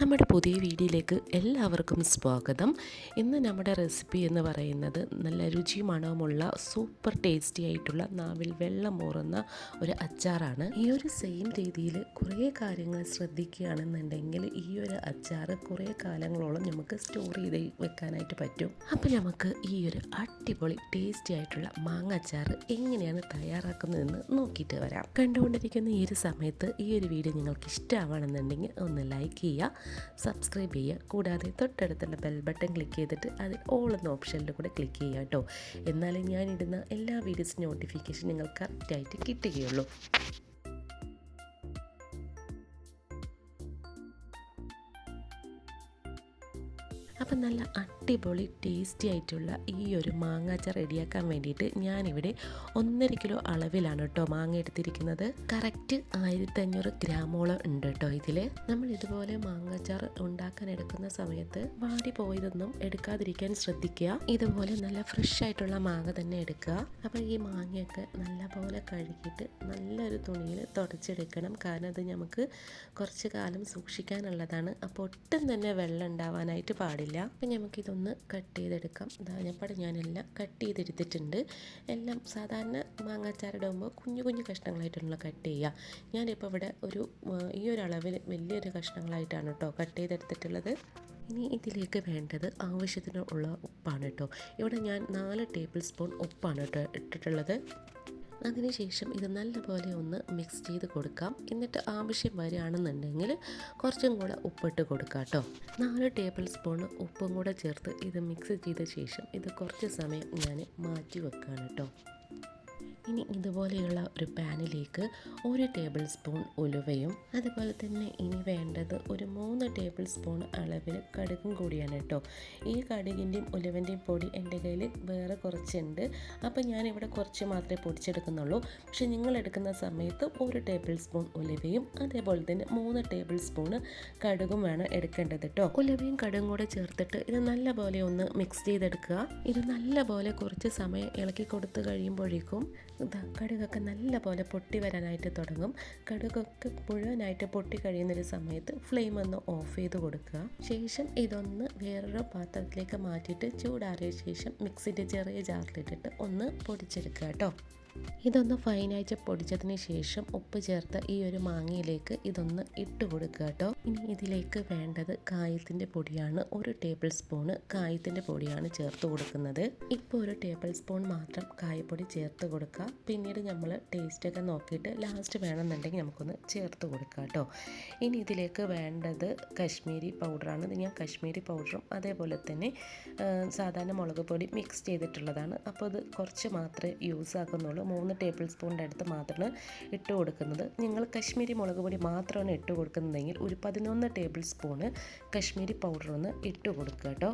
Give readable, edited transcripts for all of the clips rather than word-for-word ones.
നമ്മുടെ പുതിയ വീഡിയോയിലേക്ക് എല്ലാവർക്കും സ്വാഗതം. ഇന്ന് നമ്മുടെ റെസിപ്പി എന്ന് പറയുന്നത് നല്ല രുചി മണമുള്ള സൂപ്പർ ടേസ്റ്റി ആയിട്ടുള്ള നാവിൽ വെള്ളം ഊറുന്ന ഒരു അച്ചാറാണ്. ഈ ഒരു സെയിം രീതിയിൽ കുറേ കാര്യങ്ങൾ ശ്രദ്ധിക്കുകയാണെന്നുണ്ടെങ്കിൽ ഈ ഒരു അച്ചാർ കുറേ കാലങ്ങളോളം നമുക്ക് സ്റ്റോർ ചെയ്ത് വെക്കാനായിട്ട് പറ്റും. അപ്പോൾ നമുക്ക് ഈ ഒരു അടിപൊളി ടേസ്റ്റി ആയിട്ടുള്ള മാങ്ങ അച്ചാർ എങ്ങനെയാണ് തയ്യാറാക്കുന്നതെന്ന് നോക്കിയിട്ട് വരാം. കണ്ടുകൊണ്ടിരിക്കുന്ന ഈ ഒരു സമയത്ത് ഈ ഒരു വീഡിയോ നിങ്ങൾക്ക് ഇഷ്ടമാണെന്നുണ്ടെങ്കിൽ ഒന്ന് ലൈക്ക് ചെയ്യുക, സബ്സ്ക്രൈബ് ചെയ്യുക. കൂടാതെ തൊട്ടടുത്തുള്ള ബെൽ ബട്ടൺ ക്ലിക്ക് ചെയ്തിട്ട് അതിൽ ഓൾ എന്ന ഓപ്ഷനിൽ കൂടെ ക്ലിക്ക് ചെയ്യുക കേട്ടോ. എന്നാലേ ഞാനിടുന്ന എല്ലാ വീഡിയോസ് നോട്ടിഫിക്കേഷൻ നിങ്ങൾക്ക് കറക്റ്റായിട്ട് കിട്ടുകയുള്ളൂ. അപ്പം നല്ല അടിപൊളി ടേസ്റ്റി ആയിട്ടുള്ള ഈ ഒരു മാങ്ങാച്ചാർ റെഡിയാക്കാൻ വേണ്ടിയിട്ട് ഞാനിവിടെ 1.5 കിലോ അളവിലാണ് കേട്ടോ മാങ്ങ എടുത്തിരിക്കുന്നത്. കറക്റ്റ് 1500 ഗ്രാമോളം ഉണ്ട് കേട്ടോ. ഇതിൽ നമ്മൾ ഇതുപോലെ മാങ്ങാച്ചാർ ഉണ്ടാക്കാൻ എടുക്കുന്ന സമയത്ത് വാടി പോയതൊന്നും എടുക്കാതിരിക്കാൻ ശ്രദ്ധിക്കുക. ഇതുപോലെ നല്ല ഫ്രഷ് ആയിട്ടുള്ള മാങ്ങ തന്നെ എടുക്കുക. അപ്പോൾ ഈ മാങ്ങയൊക്കെ നല്ലപോലെ കഴുകിയിട്ട് നല്ലൊരു തുണിയിൽ തുടച്ചെടുക്കണം. കാരണം അത് നമുക്ക് കുറച്ച് കാലം സൂക്ഷിക്കാനുള്ളതാണ്. അപ്പോൾ ഒട്ടും തന്നെ വെള്ളം ഉണ്ടാവാനായിട്ട് പാടില്ല. അപ്പം നമുക്കിതൊന്ന് കട്ട് ചെയ്തെടുക്കാം. ഞാനെല്ലാം കട്ട് ചെയ്തെടുത്തിട്ടുണ്ട്. എല്ലാം സാധാരണ മാങ്ങാച്ചാറിടുമ്പോൾ കുഞ്ഞു കുഞ്ഞു കഷ്ണങ്ങളായിട്ടുള്ള കട്ട് ചെയ്യുക. ഞാനിപ്പോൾ ഇവിടെ ഈ ഒരു അളവിൽ വലിയൊരു കഷ്ണങ്ങളായിട്ടാണ് കേട്ടോ കട്ട് ചെയ്തെടുത്തിട്ടുള്ളത്. ഇനി ഇതിലേക്ക് വേണ്ടത് ആവശ്യത്തിനുള്ള ഉപ്പാണ് കേട്ടോ. ഇവിടെ ഞാൻ 4 ടേബിൾ സ്പൂൺ ഉപ്പാണ് കേട്ടോ ഇട്ടിട്ടുള്ളത്. അതിനുശേഷം ഇത് നല്ലപോലെ ഒന്ന് മിക്സ് ചെയ്ത് കൊടുക്കാം. എന്നിട്ട് ആവശ്യം വരികയാണെന്നുണ്ടെങ്കിൽ കുറച്ചും കൂടെ ഉപ്പിട്ട് കൊടുക്കാം കേട്ടോ. 4 ടേബിൾ സ്പൂൺ ഉപ്പും കൂടെ ചേർത്ത് ഇത് മിക്സ് ചെയ്ത ശേഷം ഇത് കുറച്ച് സമയം ഞാൻ മാറ്റി വെക്കുകയാണ് കേട്ടോ. ഇനി ഇതുപോലെയുള്ള ഒരു പാനിലേക്ക് 1 ടേബിൾ സ്പൂൺ ഉലുവയും അതുപോലെ തന്നെ ഇനി വേണ്ടത് ഒരു 3 ടേബിൾ സ്പൂൺ അളവിൽ കടുകും കൂടിയാണ് കേട്ടോ. ഈ കടുകിൻ്റെയും ഉലുവൻ്റെയും പൊടി എൻ്റെ കയ്യിൽ വേറെ കുറച്ചുണ്ട്. അപ്പോൾ ഞാനിവിടെ കുറച്ച് മാത്രമേ പൊടിച്ചെടുക്കുന്നുള്ളൂ. പക്ഷെ നിങ്ങൾ എടുക്കുന്ന സമയത്ത് 1 ടേബിൾ സ്പൂൺ ഉലുവയും അതേപോലെ തന്നെ 3 ടേബിൾ സ്പൂൺ കടുകും വേണം എടുക്കേണ്ടത് കേട്ടോ. ഉലുവയും കടുകും കൂടെ ചേർത്തിട്ട് ഇത് നല്ലപോലെ ഒന്ന് മിക്സ് ചെയ്തെടുക്കുക. ഇത് നല്ലപോലെ കുറച്ച് സമയം ഇളക്കി കൊടുത്ത് കഴിയുമ്പോഴേക്കും കടുകൊക്കെ നല്ലപോലെ പൊട്ടി വരാനായിട്ട് തുടങ്ങും. കടുകൊക്കെ മുഴുവനായിട്ട് പൊട്ടി കഴിയുന്നൊരു സമയത്ത് ഫ്ലെയിം ഒന്ന് ഓഫ് ചെയ്ത് കൊടുക്കുക. ശേഷം ഇതൊന്ന് വേറൊരു പാത്രത്തിലേക്ക് മാറ്റിയിട്ട് ചൂടാറിയ ശേഷം മിക്സിൻ്റെ ചെറിയ ജാറിലിട്ടിട്ട് ഒന്ന് പൊടിച്ചെടുക്കുക കേട്ടോ. ഇതൊന്ന് ഫൈനായിട്ട് പൊടിച്ചതിന് ശേഷം ഉപ്പ് ചേർത്ത ഈ ഒരു മാങ്ങയിലേക്ക് ഇതൊന്ന് ഇട്ട് കൊടുക്കുക കേട്ടോ. ഇനി ഇതിലേക്ക് വേണ്ടത് കായത്തിൻ്റെ പൊടിയാണ്. 1 ടേബിൾ സ്പൂണ് കായത്തിൻ്റെ പൊടിയാണ് ചേർത്ത് കൊടുക്കുന്നത്. ഇപ്പോൾ 1 ടേബിൾ സ്പൂൺ മാത്രം കായപ്പൊടി ചേർത്ത് കൊടുക്കുക. പിന്നീട് നമ്മൾ ടേസ്റ്റൊക്കെ നോക്കിയിട്ട് ലാസ്റ്റ് വേണമെന്നുണ്ടെങ്കിൽ നമുക്കൊന്ന് ചേർത്ത് കൊടുക്കുക കേട്ടോ. ഇനി ഇതിലേക്ക് വേണ്ടത് കശ്മീരി പൗഡറാണ്. ഇത് ഞാൻ കശ്മീരി പൗഡറും അതേപോലെ തന്നെ സാധാരണ മുളക് പൊടി മിക്സ് ചെയ്തിട്ടുള്ളതാണ്. അപ്പോൾ ഇത് കുറച്ച് മാത്രമേ യൂസ് ആക്കുന്നുള്ളൂ. 3 ടേബിൾ സ്പൂണിൻ്റെ അടുത്ത് മാത്രമാണ് ഇട്ട് കൊടുക്കുന്നത്. നിങ്ങൾ കശ്മീരി മുളക് പൊടി മാത്രമാണ് ഇട്ട് കൊടുക്കുന്നതെങ്കിൽ ഒരു 11 ടേബിൾ സ്പൂണ് കശ്മീരി പൗഡർ ഒന്ന് ഇട്ട് കൊടുക്കുക കേട്ടോ.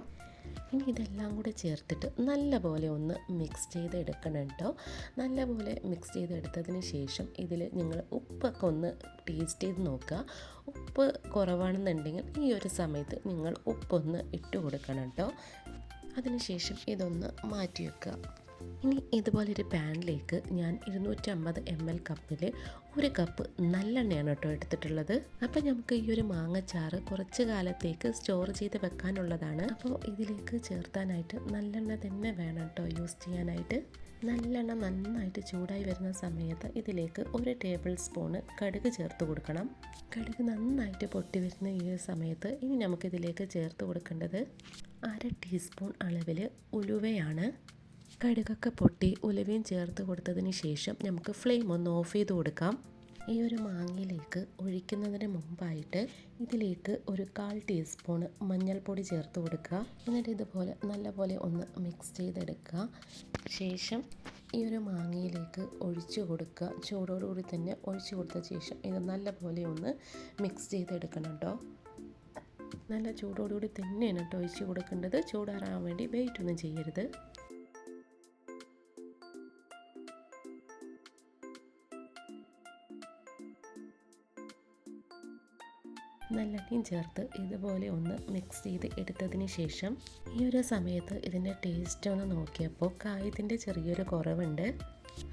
ഇനി ഇതെല്ലാം കൂടെ ചേർത്തിട്ട് നല്ലപോലെ ഒന്ന് മിക്സ് ചെയ്ത് എടുക്കണം കേട്ടോ. നല്ലപോലെ മിക്സ് ചെയ്തെടുത്തതിന് ശേഷം ഇതിൽ നിങ്ങൾ ഉപ്പൊക്കെ ഒന്ന് ടേസ്റ്റ് ചെയ്ത് നോക്കുക. ഉപ്പ് കുറവാണെന്നുണ്ടെങ്കിൽ ഈ ഒരു സമയത്ത് നിങ്ങൾ ഉപ്പൊന്ന് ഇട്ട് കൊടുക്കണം കേട്ടോ. അതിനുശേഷം ഇതൊന്ന് മാറ്റി വെക്കുക. ഇനി ഇതുപോലൊരു പാനിലേക്ക് ഞാൻ 250 ml കപ്പിൽ 1 കപ്പ് നല്ലെണ്ണയാണ് കേട്ടോ എടുത്തിട്ടുള്ളത്. അപ്പോൾ നമുക്ക് ഈ ഒരു മാങ്ങച്ചാറ് കുറച്ച് കാലത്തേക്ക് സ്റ്റോർ ചെയ്ത് വെക്കാനുള്ളതാണ്. അപ്പോൾ ഇതിലേക്ക് ചേർത്താനായിട്ട് നല്ലെണ്ണ തന്നെ വേണം കേട്ടോ യൂസ് ചെയ്യാനായിട്ട്. നല്ലെണ്ണ നന്നായിട്ട് ചൂടായി വരുന്ന സമയത്ത് ഇതിലേക്ക് 1 ടേബിൾ സ്പൂണ് കടുക് ചേർത്ത് കൊടുക്കണം. കടുക് നന്നായിട്ട് പൊട്ടി വരുന്ന ഈ ഒരു സമയത്ത് ഇനി നമുക്കിതിലേക്ക് ചേർത്ത് കൊടുക്കേണ്ടത് 1/2 ടീസ്പൂൺ അളവിൽ ഉലുവയാണ്. കടുകൊക്കെ പൊട്ടി ഉലുവയും ചേർത്ത് കൊടുത്തതിന് ശേഷം നമുക്ക് ഫ്ലെയിം ഒന്ന് ഓഫ് ചെയ്ത് കൊടുക്കാം. ഈ ഒരു മാങ്ങയിലേക്ക് ഒഴിക്കുന്നതിന് മുമ്പായിട്ട് ഇതിലേക്ക് ഒരു 1/4 ടീസ്പൂണ് മഞ്ഞൾപ്പൊടി ചേർത്ത് കൊടുക്കുക. എന്നിട്ട് ഇതുപോലെ നല്ലപോലെ ഒന്ന് മിക്സ് ചെയ്തെടുക്കുക. ശേഷം ഈ ഒരു മാങ്ങയിലേക്ക് ഒഴിച്ചു കൊടുക്കുക. ചൂടോടുകൂടി തന്നെ ഒഴിച്ചു കൊടുത്ത ശേഷം ഇത് നല്ലപോലെ ഒന്ന് മിക്സ് ചെയ്തെടുക്കണം കേട്ടോ. നല്ല ചൂടോടുകൂടി തന്നെയാണ് കേട്ടോ ഒഴിച്ചു കൊടുക്കേണ്ടത്. ചൂടാറാൻ വേണ്ടി വെയിറ്റ് ഒന്നും ചെയ്യരുത്. നല്ലെണ്ണയും ചേർത്ത് ഇതുപോലെ ഒന്ന് മിക്സ് ചെയ്ത് എടുത്തതിന് ശേഷം ഈ ഒരു സമയത്ത് ഇതിൻ്റെ ടേസ്റ്റ് ഒന്ന് നോക്കിയപ്പോൾ കായത്തിൻ്റെ ചെറിയൊരു കുറവുണ്ട്.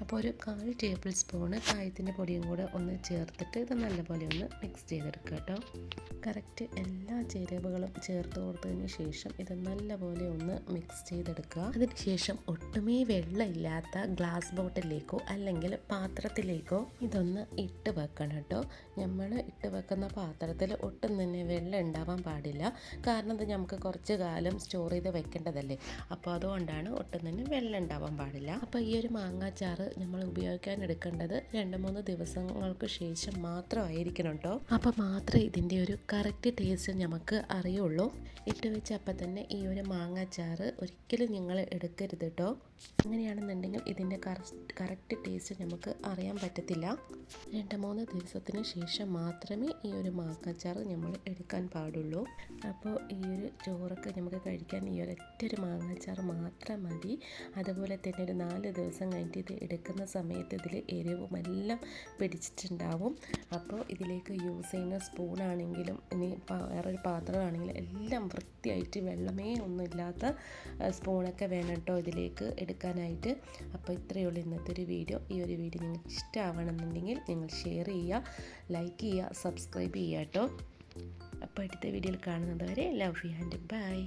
അപ്പോൾ ഒരു 1/4 ടേബിൾ സ്പൂണ് കായത്തിൻ്റെ പൊടിയും കൂടെ ഒന്ന് ചേർത്തിട്ട് ഇത് നല്ലപോലെ ഒന്ന് മിക്സ് ചെയ്തെടുക്കുക കേട്ടോ. കറക്റ്റ് എല്ലാ ചേരുവകളും ചേർത്ത് കൊടുത്തതിന് ശേഷം ഇത് നല്ലപോലെ ഒന്ന് മിക്സ് ചെയ്തെടുക്കുക. അതിനുശേഷം ഒട്ടുമേ വെള്ളമില്ലാത്ത ഗ്ലാസ് ബോട്ടിലേക്കോ അല്ലെങ്കിൽ പാത്രത്തിലേക്കോ ഇതൊന്ന് ഇട്ട് വെക്കണം കേട്ടോ. നമ്മൾ ഇട്ട് വെക്കുന്ന പാത്രത്തിൽ ഒട്ടും തന്നെ വെള്ളം ഉണ്ടാവാൻ പാടില്ല. കാരണം ഇത് നമുക്ക് കുറച്ച് കാലം സ്റ്റോർ ചെയ്ത് വെക്കേണ്ടതല്ലേ. അപ്പോൾ അതുകൊണ്ടാണ് ഒട്ടും തന്നെ വെള്ളം ഉണ്ടാവാൻ പാടില്ല. അപ്പോൾ ഈ ഒരു മാങ്ങാച്ചാറ് നമ്മൾ ഉപയോഗിക്കാൻ എടുക്കേണ്ടത് 2-3 ദിവസങ്ങൾക്ക് ശേഷം മാത്രമായിരിക്കണം കേട്ടോ. അപ്പോൾ മാത്രമേ ഇതിൻ്റെ ഒരു കറക്റ്റ് ടേസ്റ്റ് നമുക്ക് അറിയുള്ളൂ. ഇട്ട് വെച്ച അപ്പം തന്നെ ഈ ഒരു മാങ്ങാച്ചാറ് ഒരിക്കലും നിങ്ങൾ എടുക്കരുത് കേട്ടോ. അങ്ങനെയാണെന്നുണ്ടെങ്കിൽ ഇതിൻ്റെ കറക്റ്റ് ടേസ്റ്റ് നമുക്ക് അറിയാൻ പറ്റത്തില്ല. 2-3 ദിവസത്തിന് ശേഷം മാത്രമേ ഈ ഒരു മാങ്ങാച്ചാറ് നമ്മൾ എടുക്കാൻ പാടുള്ളൂ. അപ്പോൾ ഈ ഒരു ചോറൊക്കെ നമുക്ക് കഴിക്കാൻ ഈ ഒരൊറ്റൊരു മാങ്ങാച്ചാറ് മാത്രം മതി. അതുപോലെ തന്നെ ഒരു 4 ദിവസം കഴിഞ്ഞിട്ട് ഇത് എടുക്കുന്ന സമയത്ത് ഇതിൽ എരിവും എല്ലാം പിടിച്ചിട്ടുണ്ടാവും. അപ്പോൾ ഇതിലേക്ക് യൂസ് ചെയ്യുന്ന സ്പൂണാണെങ്കിലും ഇനി വേറൊരു പാത്രമാണെങ്കിലും എല്ലാം വൃത്തിയായിട്ട് വെള്ളമേ ഒന്നുമില്ലാത്ത സ്പൂണൊക്കെ വേണം കേട്ടോ ഇതിലേക്ക് എടുക്കാനായിട്ട്. അപ്പോൾ ഇത്രയേ ഉള്ളൂ ഇന്നത്തെ ഒരു വീഡിയോ. ഈ ഒരു വീഡിയോ നിങ്ങൾക്ക് ഇഷ്ടമാവണമെന്നുണ്ടെങ്കിൽ നിങ്ങൾ ഷെയർ ചെയ്യുക, ലൈക്ക് ചെയ്യുക, സബ്സ്ക്രൈബ് ചെയ്യുക കേട്ടോ. അപ്പോൾ അടുത്ത വീഡിയോയിൽ കാണുന്നത് വരെ ലവ് യു ആൻഡ് ബൈ.